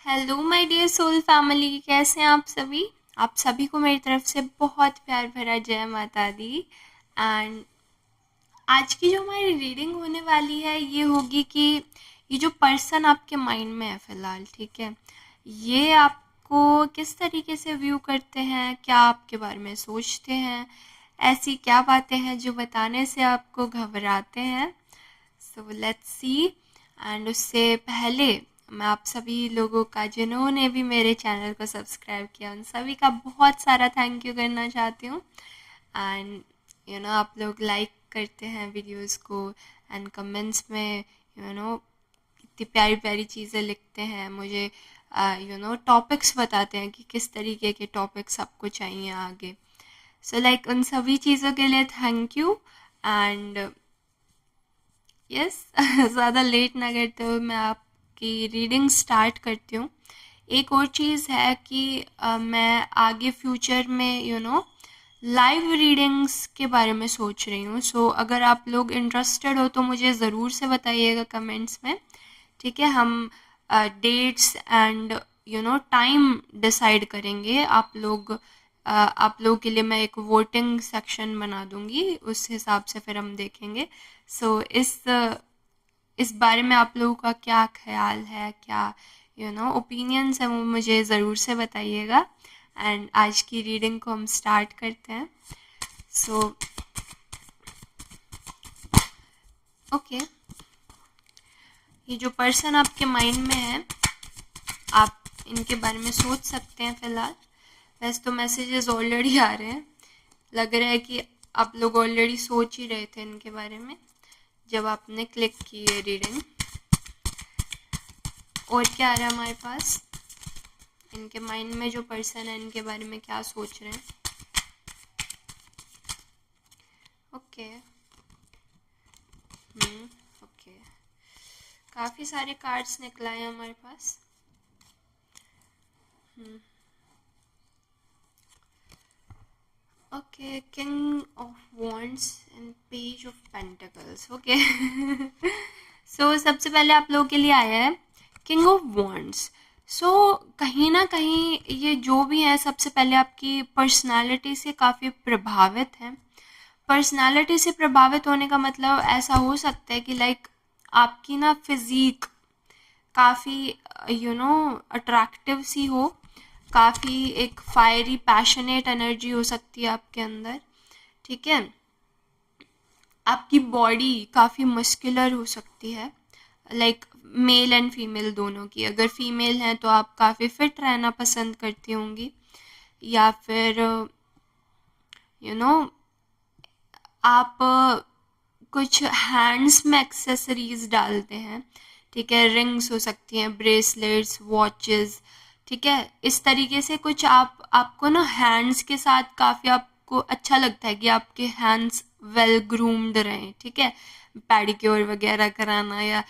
Hello my dear soul family, कैसे हैं आप सभी को मेरी तरफ से बहुत प्यार भरा जय माता दी। एंड आज की जो हमारी रीडिंग होने वाली है ये होगी कि ये जो पर्सन आपके माइंड में है फ़िलहाल, ठीक है, ये आपको किस तरीके से व्यू करते हैं, क्या आपके बारे में सोचते हैं, ऐसी क्या बातें हैं जो बताने से आपको घबराते हैं। So let's see. एंड उससे पहले मैं आप सभी लोगों का जिन्होंने भी मेरे चैनल को सब्सक्राइब किया उन सभी का बहुत सारा थैंक यू करना चाहती हूँ। एंड आप लोग लाइक करते हैं वीडियोस को एंड कमेंट्स में इतनी प्यारी प्यारी चीज़ें लिखते हैं मुझे, टॉपिक्स बताते हैं कि किस तरीके के टॉपिक्स आपको चाहिए आगे। सो लाइक उन सभी चीज़ों के लिए थैंक यू। एंड यस ज़्यादा लेट ना करते हुए मैं आपकी रीडिंग स्टार्ट करती हूँ। एक और चीज़ है कि मैं आगे फ्यूचर में लाइव रीडिंग्स के बारे में सोच रही हूँ। सो अगर आप लोग इंटरेस्टेड हो तो मुझे ज़रूर से बताइएगा कमेंट्स में, ठीक है। हम डेट्स एंड टाइम डिसाइड करेंगे। आप लोगों के लिए मैं एक वोटिंग सेक्शन बना दूंगी, उस हिसाब से फिर हम देखेंगे। सो इस बारे में आप लोगों का क्या ख्याल है, क्या ओपिनियंस है, वो मुझे ज़रूर से बताइएगा। एंड आज की रीडिंग को हम स्टार्ट करते हैं। सो ओके, ये जो पर्सन आपके माइंड में है आप इनके बारे में सोच सकते हैं फ़िलहाल। वैसे तो मैसेजेस ऑलरेडी आ रहे हैं, लग रहा है कि आप लोग ऑलरेडी सोच ही रहे थे इनके बारे में जब आपने क्लिक की है रीडिंग। और क्या आ रहा है हमारे पास, इनके माइंड में जो पर्सन है इनके बारे में क्या सोच रहे हैं। ओके ओके, काफ़ी सारे कार्ड्स निकला है हमारे पास। Okay, king of wands and page of pentacles. Okay so सबसे पहले आप लोगों के लिए आया है किंग ऑफ वॉन्ड्स। सो कहीं ना कहीं ये जो भी है सबसे पहले आपकी पर्सनालिटी से काफ़ी प्रभावित है। पर्सनालिटी से प्रभावित होने का मतलब ऐसा हो सकता है कि लाइक आपकी ना फिज़ीक काफ़ी अट्रैक्टिव सी हो, काफ़ी एक फायरी पैशनेट एनर्जी हो सकती है आपके अंदर, ठीक है। आपकी बॉडी काफ़ी मस्कुलर हो सकती है, लाइक मेल एंड फीमेल दोनों की। अगर फीमेल हैं तो आप काफ़ी फिट रहना पसंद करती होंगी, या फिर आप कुछ हैंड्स में एक्सेसरीज डालते हैं, ठीक है। रिंग्स हो सकती हैं, ब्रेसलेट्स, वॉचेस, ठीक है। इस तरीके से कुछ आपको ना हैंड्स के साथ काफ़ी आपको अच्छा लगता है कि आपके हैंड्स वेल ग्रूम्ड रहें, ठीक है। पेडिक्योर वगैरह कराना, या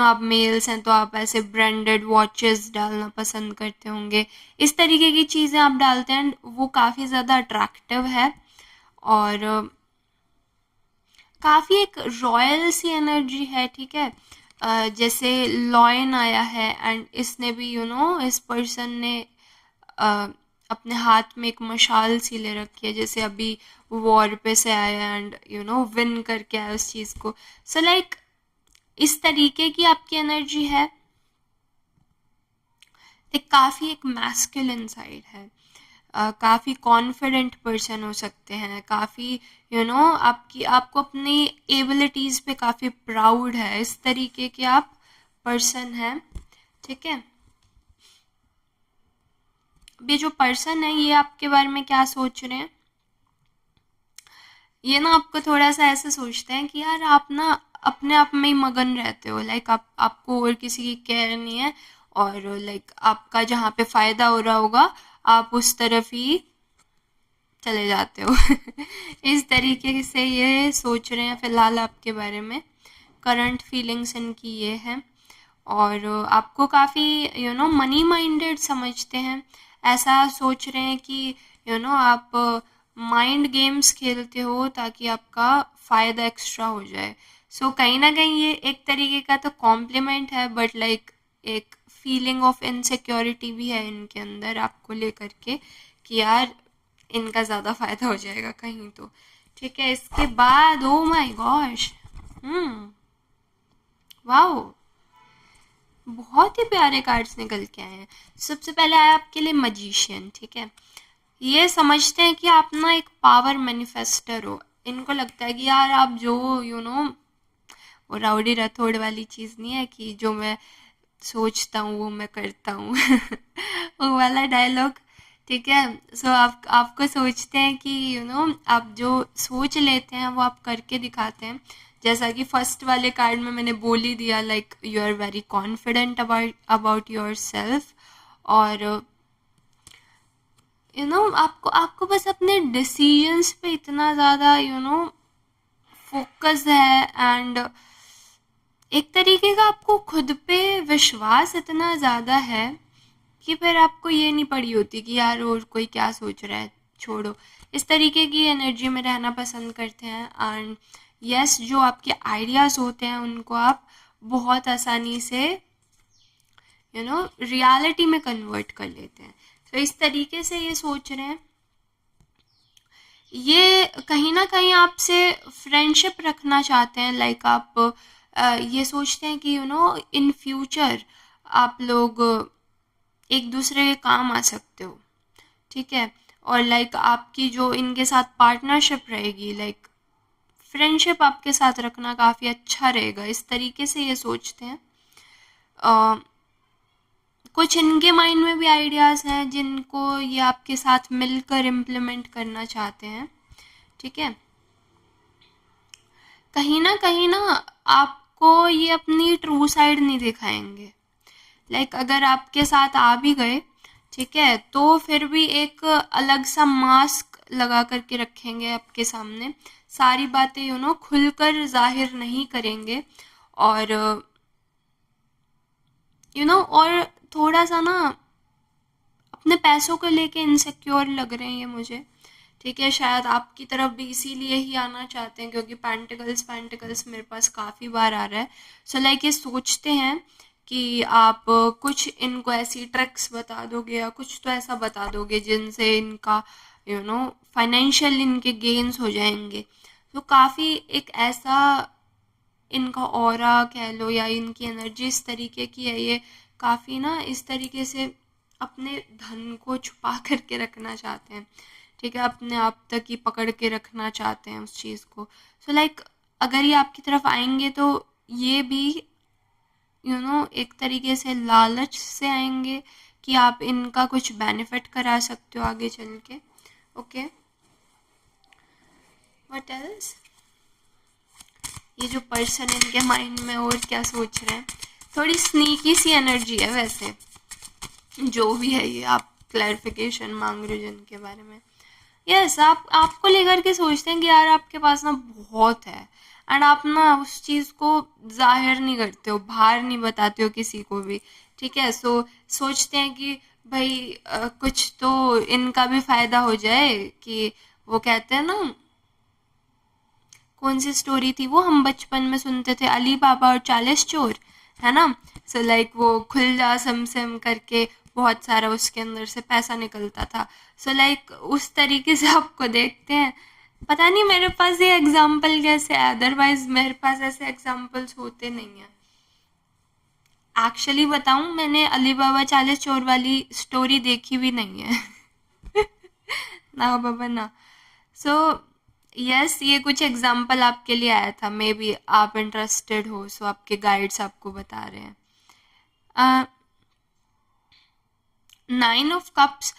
आप मेल्स हैं तो आप ऐसे ब्रांडेड वॉचेस डालना पसंद करते होंगे। इस तरीके की चीज़ें आप डालते हैं, वो काफ़ी ज़्यादा अट्रैक्टिव है और काफ़ी एक रॉयल सी एनर्जी है, ठीक है। जैसे लॉयन आया है एंड इसने भी इस पर्सन ने अ, अपने हाथ में एक मशाल सी ले रखी है, जैसे अभी वॉर पे से आया एंड विन करके आया उस चीज़ को। सो लाइक इस तरीके की आपकी एनर्जी है, एक काफ़ी एक मैस्कुलिन साइड है। काफ़ी कॉन्फिडेंट पर्सन हो सकते हैं, काफ़ी आपको अपनी एबिलिटीज़ पे काफ़ी प्राउड है, इस तरीके के आप पर्सन हैं, ठीक है। ये जो पर्सन है ये आपके बारे में क्या सोच रहे हैं, ये ना आपको थोड़ा सा ऐसे सोचते हैं कि यार आप ना अपने आप में ही मगन रहते हो, लाइक आपको और किसी की केयर नहीं है, और लाइक आपका जहाँ पे फ़ायदा हो रहा होगा आप उस तरफ ही चले जाते हो इस तरीके से ये सोच रहे हैं फ़िलहाल आपके बारे में। करंट फीलिंग्स इनकी ये है, और आपको काफ़ी मनी माइंडेड समझते हैं। ऐसा सोच रहे हैं कि आप माइंड गेम्स खेलते हो ताकि आपका फ़ायदा एक्स्ट्रा हो जाए। सो कहीं ना कहीं ये एक तरीके का तो कॉम्प्लीमेंट है, बट लाइक एक फीलिंग ऑफ इनसिक्योरिटी भी है इनके अंदर आपको लेकर के कि यार इनका ज़्यादा फायदा हो जाएगा कहीं तो। ठीक है, इसके बाद ओ माय गॉश, वाओ, बहुत ही प्यारे कार्ड्स निकल के आए हैं। सबसे पहले आया आपके लिए मजिशियन। ठीक है, ये समझते हैं कि आप ना एक पावर मैनिफेस्टर हो। इनको लगता है कि यार आप जो वो राउडी राठौड़ वाली चीज़ नहीं है कि जो मैं सोचता हूँ वो मैं करता हूँ वो वाला डायलॉग। ठीक है, सो आपको सोचते हैं कि आप जो सोच लेते हैं वो आप करके दिखाते हैं। जैसा कि फर्स्ट वाले कार्ड में मैंने बोल ही दिया, like you are very confident about yourself. और आपको आपको बस अपने डिसीजंस पे इतना ज़्यादा फोकस है, एंड एक तरीके का आपको खुद पे विश्वास इतना ज़्यादा है कि फिर आपको ये नहीं पड़ी होती कि यार और कोई क्या सोच रहा है, छोड़ो। इस तरीके की एनर्जी में रहना पसंद करते हैं। एंड यस, जो आपके आइडियाज़ होते हैं उनको आप बहुत आसानी से रियलिटी में कन्वर्ट कर लेते हैं। तो इस तरीके से ये सोच रहे हैं। ये कहीं ना कहीं आपसे फ्रेंडशिप रखना चाहते हैं। लाइक आप ये सोचते हैं कि इन फ्यूचर आप लोग एक दूसरे के काम आ सकते हो। ठीक है, और लाइक आपकी जो इनके साथ पार्टनरशिप रहेगी, लाइक फ्रेंडशिप आपके साथ रखना काफ़ी अच्छा रहेगा। इस तरीके से ये सोचते हैं। कुछ इनके माइंड में भी आइडियाज़ हैं जिनको ये आपके साथ मिलकर इम्प्लीमेंट करना चाहते हैं। ठीक है, कहीं ना आपको ये अपनी ट्रू साइड नहीं दिखाएंगे। लाइक अगर आपके साथ आ भी गए, ठीक है, तो फिर भी एक अलग सा मास्क लगा करके रखेंगे आपके सामने। सारी बातें खुलकर जाहिर नहीं करेंगे। और और थोड़ा सा ना अपने पैसों को लेके इनसिक्योर लग रहे हैं ये मुझे। ठीक है, शायद आपकी तरफ भी इसीलिए ही आना चाहते हैं क्योंकि पेंटिकल्स मेरे पास काफ़ी बार आ रहा है। सो लाइक ये सोचते हैं कि आप कुछ इनको ऐसी ट्रिक्स बता दोगे या कुछ तो ऐसा बता दोगे जिनसे इनका फाइनेंशियल इनके गेन्स हो जाएंगे। तो काफ़ी एक ऐसा इनका ऑरा कह लो या इनकी एनर्जी इस तरीके की है। ये काफ़ी ना इस तरीके से अपने धन को छुपा करके रखना चाहते हैं। ठीक है, अपने आप तक ही पकड़ के रखना चाहते हैं उस चीज़ को। सो लाइक अगर ये आपकी तरफ आएंगे तो ये भी एक तरीके से लालच से आएंगे कि आप इनका कुछ बेनिफिट करा सकते हो आगे चल के। Okay, what else? ये जो पर्सन इनके माइंड में और क्या सोच रहे हैं, थोड़ी स्नीकी सी एनर्जी है वैसे, जो भी है ये। आप क्लैरिफिकेशन मांग रहे हो जिनके बारे में। यस, आप आपको लेकर के सोचते हैं कि यार आपके पास ना बहुत है, एंड आप ना उस चीज़ को जाहिर नहीं करते हो, बाहर नहीं बताते हो किसी को भी। ठीक है, सो सोचते हैं कि भाई कुछ तो इनका भी फायदा हो जाए। कि वो कहते हैं ना, कौन सी स्टोरी थी वो हम बचपन में सुनते थे, अली बाबा और 40 चोर, है ना। सो लाइक वो खुल जा समसम करके बहुत सारा उसके अंदर से पैसा निकलता था। सो लाइक उस तरीके से आपको देखते हैं। पता नहीं मेरे पास ये एग्जाम्पल कैसे है, अदरवाइज मेरे पास ऐसे एग्जाम्पल्स होते नहीं हैं। एक्चुअली बताऊं, मैंने अली बाबा 40 चोर वाली स्टोरी देखी भी नहीं है ना बाबा ना। सो यस, ये कुछ एग्जाम्पल आपके लिए आया था, मे बी आप इंटरेस्टेड हो। सो आपके गाइड्स आपको बता रहे हैं। 9 of cups.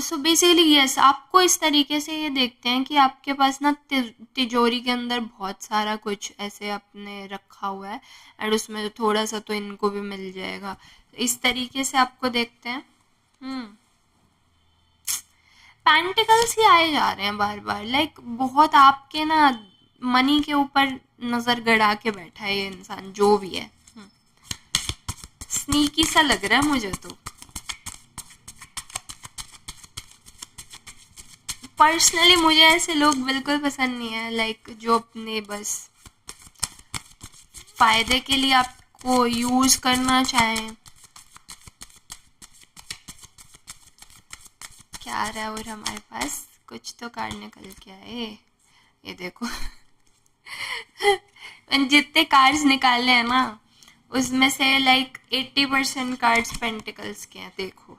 So basically yes, आपको इस तरीके से ये देखते हैं कि आपके पास ना तिजोरी के अंदर बहुत सारा कुछ ऐसे आपने रखा हुआ है, एंड उसमें थोड़ा सा तो इनको भी मिल जाएगा। इस तरीके से आपको देखते हैं। पेंटिकल्स ही आए जा रहे हैं बार बार। लाइक बहुत आपके ना मनी के ऊपर नजर गड़ा के बैठा है ये इंसान, जो भी है। स्नीकी सा लग रहा है मुझे तो। पर्सनली मुझे ऐसे लोग बिल्कुल पसंद नहीं है, लाइक जो अपने बस फायदे के लिए को यूज़ करना चाहें। क्या आ रहा है और हमारे पास कुछ तो कार्ड निकल के आए, ये देखो। जितने कार्ड्स निकाले हैं ना उसमें से लाइक 80% कार्ड्स पेंटिकल्स के हैं। देखो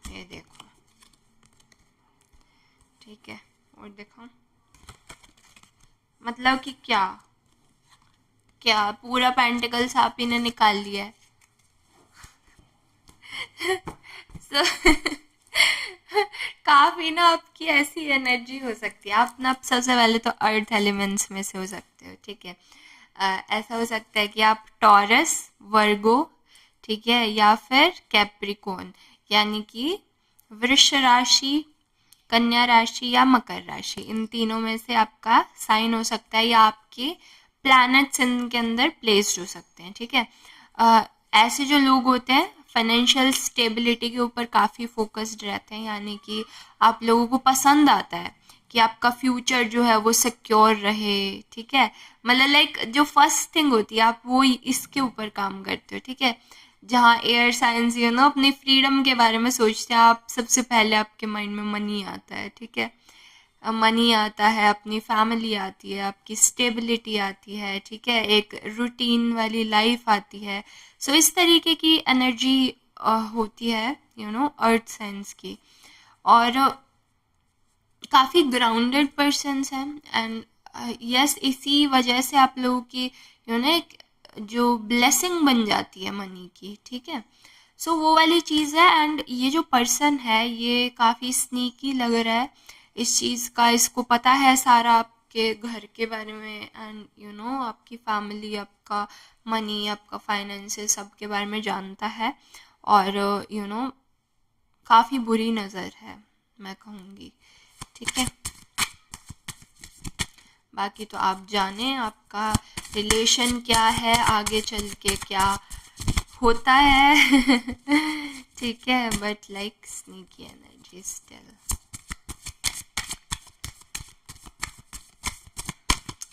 ये देखो, ठीक है। और देखो मतलब कि क्या क्या पूरा पेंटिकल्स आप ही ने निकाल लिया है। So, काफी ना आपकी ऐसी एनर्जी हो सकती है। आप ना सबसे पहले तो अर्थ एलिमेंट्स में से हो सकते हो, ठीक है। ऐसा हो सकता है कि आप टॉरस, वर्गो, ठीक है, या फिर कैप्रिकॉन यानी कि वृष राशि, कन्या राशि या मकर राशि, इन तीनों में से आपका साइन हो सकता है या आपके प्लैनेट्स इनके अंदर प्लेस्ड हो सकते हैं, ठीक है। ऐसे जो लोग होते हैं फाइनेंशियल स्टेबिलिटी के ऊपर काफ़ी फोकस्ड रहते हैं, यानी कि आप लोगों को पसंद आता है कि आपका फ्यूचर जो है वो सिक्योर रहे, ठीक है। मतलब लाइक जो फर्स्ट थिंग होती है आप वो इसके ऊपर काम करते हो, ठीक है। जहाँ एयर साइंस अपनी फ्रीडम के बारे में सोचते हैं आप, सबसे पहले आपके माइंड में मनी आता है, ठीक है। मनी आता है, अपनी फैमिली आती है, आपकी स्टेबिलिटी आती है, ठीक है, एक रूटीन वाली लाइफ आती है। सो इस तरीके की एनर्जी होती है अर्थ साइंस की। और काफ़ी ग्राउंडेड पर्सन्स हैं एंड यस इसी वजह से आप लोगों की एक जो ब्लेसिंग बन जाती है मनी की, ठीक है। सो वो वाली चीज़ है। एंड ये जो पर्सन है ये काफ़ी स्नीकी लग रहा है इस चीज़ का, इसको पता है सारा आपके घर के बारे में एंड आपकी फैमिली, आपका मनी, आपका फाइनेंसेस, सबके बारे में जानता है। और काफ़ी बुरी नज़र है मैं कहूँगी, ठीक है। बाकी तो आप जाने आपका रिलेशन क्या है, आगे चल के क्या होता है। ठीक है, but like sneaky energy still.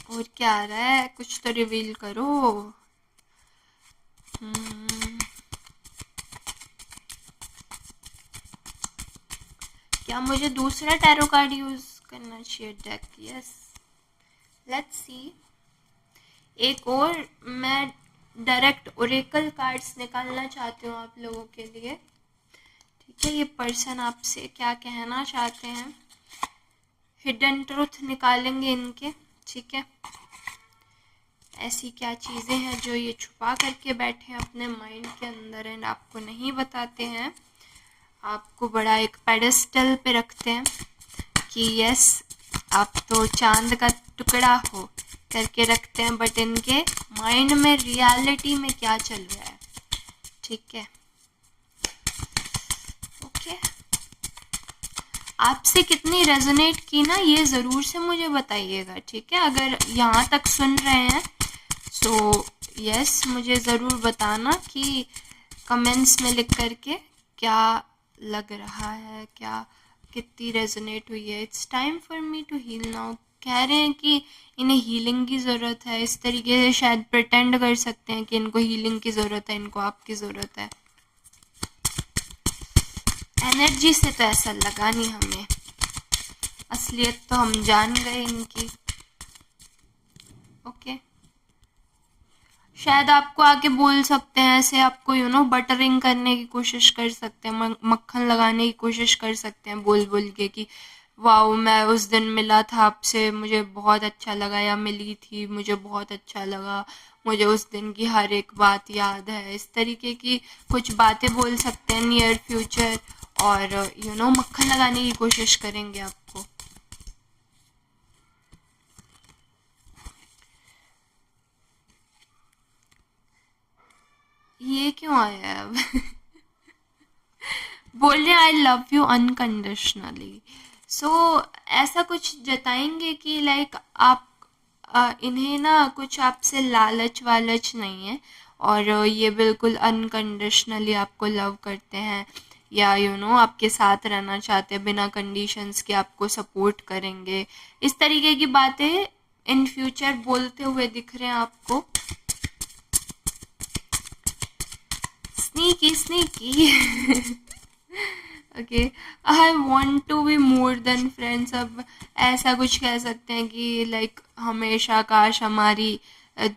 और क्या आ रहा है, कुछ तो रिवील करो। क्या मुझे दूसरा टैरो कार्ड यूज करना चाहिए डेक? Yes, let's see. एक और मैं डायरेक्ट ओरेकल कार्ड्स निकालना चाहती हूँ आप लोगों के लिए, ठीक है। ये पर्सन आपसे क्या कहना चाहते हैं, हिडन ट्रुथ निकालेंगे इनके, ठीक है। ऐसी क्या चीज़ें हैं जो ये छुपा करके बैठे हैं अपने माइंड के अंदर एंड आपको नहीं बताते हैं, आपको बड़ा एक पेडेस्टल पे रखते हैं कि यस आप तो चांद का टुकड़ा हो करके रखते हैं, बट इनके माइंड में रियलिटी में क्या चल रहा है, ठीक है। ओके, आपसे कितनी रेजोनेट की ना ये ज़रूर से मुझे बताइएगा, ठीक है। अगर यहाँ तक सुन रहे हैं सो यस मुझे ज़रूर बताना कि कमेंट्स में लिख करके क्या लग रहा है, क्या कितनी रेजोनेट हुई है। It's time for me to heal now. कह रहे हैं कि इन्हें हीलिंग की ज़रूरत है, इस तरीके से शायद प्रिटेंड कर सकते हैं कि इनको हीलिंग की ज़रूरत है, इनको आपकी ज़रूरत है। एनर्जी से तो ऐसा लगा नहीं हमें, असलियत तो हम जान गए इनकी। ओके, शायद आपको आके बोल सकते हैं ऐसे, आपको बटरिंग करने की कोशिश कर सकते हैं, मक्खन लगाने की कोशिश कर सकते हैं बोल बोल के कि वाओ मैं उस दिन मिला था आपसे, मुझे बहुत अच्छा लगा, या मिली थी मुझे बहुत अच्छा लगा, मुझे उस दिन की हर एक बात याद है। इस तरीके की कुछ बातें बोल सकते हैं नियर फ्यूचर और मक्खन लगाने की कोशिश करेंगे आपको। ये क्यों आया है अब? बोल रहे आई लव यू अनकंडीशनली। सो ऐसा कुछ जताएंगे कि लाइक आप इन्हें ना कुछ आपसे लालच वालच नहीं है और ये बिल्कुल अनकंडीशनली आपको लव करते हैं, या आपके साथ रहना चाहते हैं बिना कंडीशंस के, आपको सपोर्ट करेंगे। इस तरीके की बातें इन फ्यूचर बोलते हुए दिख रहे हैं आपको। Sneaky sneaky. Okay, I want to be more than friends. अब ऐसा कुछ कह सकते हैं कि लाइक हमेशा काश हमारी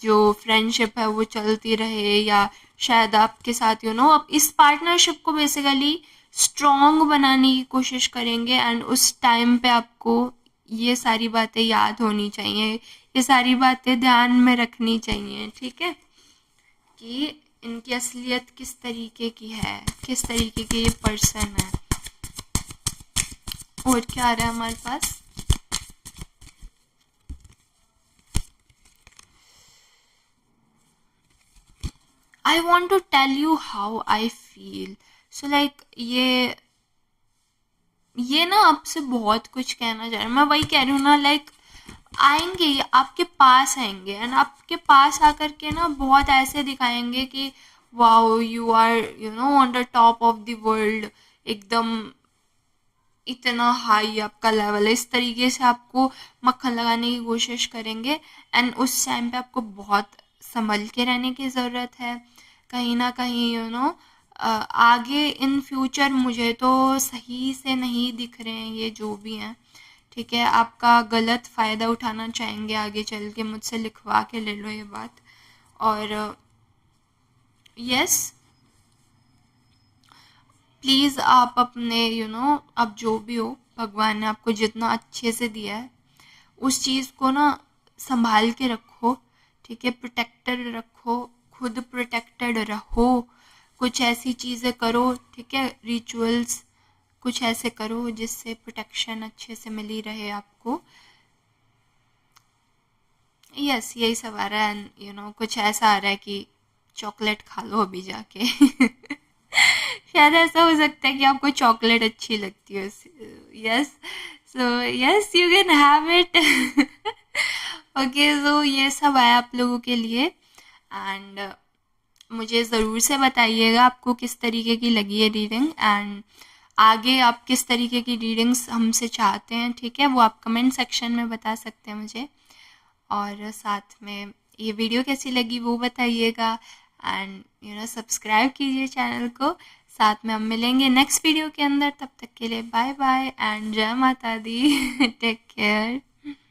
जो फ्रेंडशिप है वो चलती रहे, या शायद आपके साथ अब इस पार्टनरशिप को बेसिकली स्ट्रॉन्ग बनाने की कोशिश करेंगे। एंड उस टाइम पे आपको ये सारी बातें याद होनी चाहिए, ये सारी बातें ध्यान में रखनी चाहिए, ठीक है, कि इनकी असलियत किस तरीके की है, किस तरीके के ये पर्सन है। और क्या आ रहा है हमारे पास? I want to tell you how I feel. So like ये ना आपसे बहुत कुछ कहना चाह रहा हूँ। मैं वही कह रही हूँ ना, लाइक आएंगे, ये आपके पास आएंगे एंड आपके पास आकर के ना बहुत ऐसे दिखाएंगे कि wow you are on the top of the world, एकदम इतना हाई आपका लेवल है। इस तरीके से आपको मक्खन लगाने की कोशिश करेंगे। एंड उस टाइम पे आपको बहुत संभल के रहने की ज़रूरत है। कहीं ना कहीं आगे इन फ्यूचर मुझे तो सही से नहीं दिख रहे हैं ये जो भी हैं, ठीक है। आपका गलत फ़ायदा उठाना चाहेंगे आगे चल के, मुझसे लिखवा के ले लो ये बात। और यस, प्लीज़ आप अपने अब जो भी हो, भगवान ने आपको जितना अच्छे से दिया है उस चीज़ को ना संभाल के रखो, ठीक है, प्रोटेक्टेड रखो, खुद प्रोटेक्टेड रहो। कुछ ऐसी चीज़ें करो, ठीक है, रिचुअल्स कुछ ऐसे करो जिससे प्रोटेक्शन अच्छे से मिली रहे आपको। यस, यही सब आ रहा है। कुछ ऐसा आ रहा है कि चॉकलेट खा लो अभी जाके। शायद ऐसा हो सकता है कि आपको चॉकलेट अच्छी लगती हो। Yes, so yes you can have it. Okay, so ये सब आया आप लोगों के लिए। एंड मुझे ज़रूर से बताइएगा आपको किस तरीके की लगी है रीडिंग, एंड आगे आप किस तरीके की रीडिंग्स हमसे चाहते हैं, ठीक है, वो आप कमेंट सेक्शन में बता सकते हैं मुझे। और साथ में ये वीडियो कैसी लगी वो बताइएगा। एंड सब्सक्राइब कीजिए चैनल को। साथ में हम मिलेंगे नेक्स्ट वीडियो के अंदर। तब तक के लिए बाय बाय एंड जय माता दी। Take care.